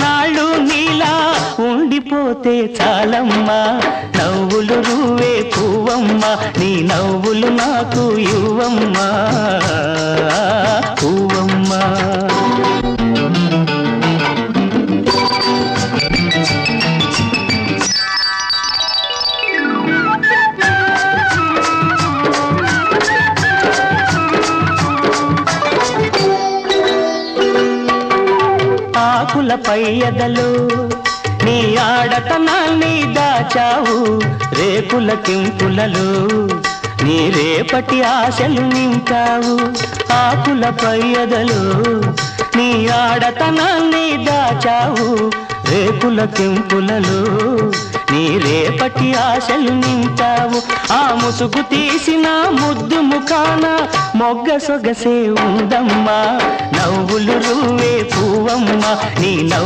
నాలుగు నీలా ఉండిపోతే చాలమ్మా నవ్వులు రువ్వే పువ్వమ్మా నీ నవ్వులు నాకు ఇవ్వమ్మా పువ్వమ్మా ఆకులపై ఎదలు నీ ఆడతనాన్ని దాచావు రేకుల కింపులలో నీ రేపటి ఆశలు నింపావు ఆకులపై ఎదలు నీ ఆడతనాన్ని దాచావు రేకుల కింపులలో నీ రేపటి ఆశలు నింపావు ఆ ముసుగు తీసిన ముద్దు ముఖాన మొగ్గ సొగసే ఉందమ్మా నవ్వులు రువ్వే పువ్వమ్మ నీ